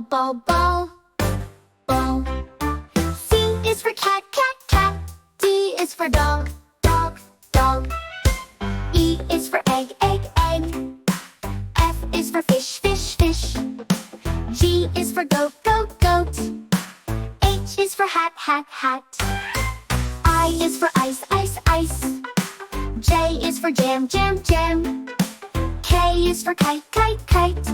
ball, ball, ball. C is for cat, cat, cat. D is for dog, dog, dog. E is for egg, egg, egg. F is for fish, fish, fish. G is for goat, goat, goat. H is for hat, hat, hat. I is for ice, ice, ice. J is for jam, jam, jam. K is for kite, kite, kite.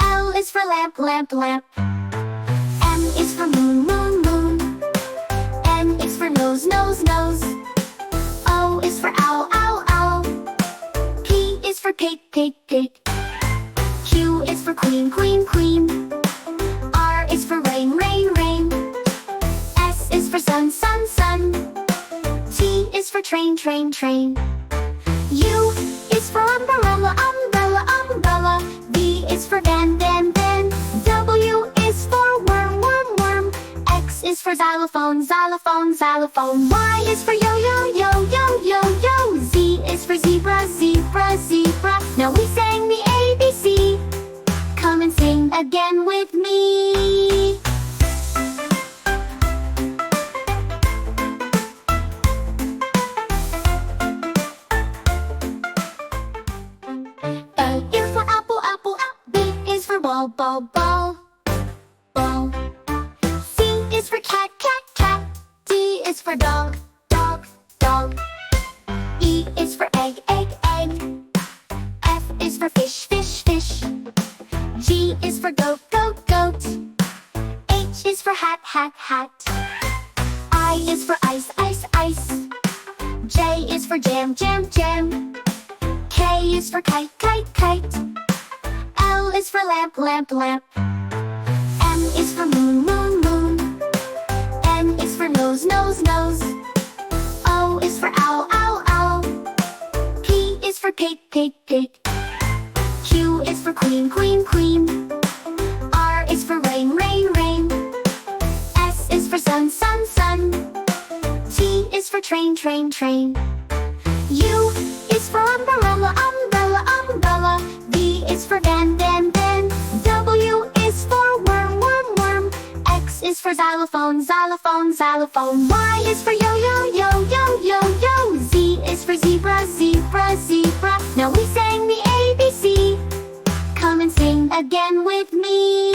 L is for lamp, lamp, lamp. M is for moon, moon, moon. N is for nose, nose, nose. O is for owl, owl, owl. P is for pig, pig, pig. Q is for queen, queen, queen. R is for rain, rain, rain. S is for sun, sun, sun. T is for train, train, train. U is for umbrella, umbrella, umbrella. V is for van, van, van. W is for worm, worm, worm. X is for xylophone, xylophone, xylophone. Y is for yo, yo, yo, yo, yo, yo. Z is for zebra, zebra, zebra. Now we sang the ABC. Come and sing again with me. A is for apple, apple, B is for ball, ball, ball, ball. C is for cat, cat, cat. D is for dog, dog, dog. E is for egg, egg, egg. F is for fish, fish, fish. G is for goat, goat, goat. H is for hat, hat, hat. I is for ice, ice, ice. J is for jam, jam, jam. K is for kite, kite, kite. L is for lamp, lamp, lamp. M is for moon, moon, moon. N is for nose, nose, nose. O is for owl, owl, owl. P is for pig, pig, pig. Q is for queen, queen, queen. R is for rain, rain, rain. S is for sun, sun, sun. T is for train, train, train. U is for umbrella, umbrella, umbrella. V is for van, van, van. W is for worm, worm, worm. X is for xylophone, xylophone, xylophone. Y is for yo, yo, yo, yo, yo, yo. Z is for zebra, zebra, zebra. Now we sang the ABC. Come and sing again with me.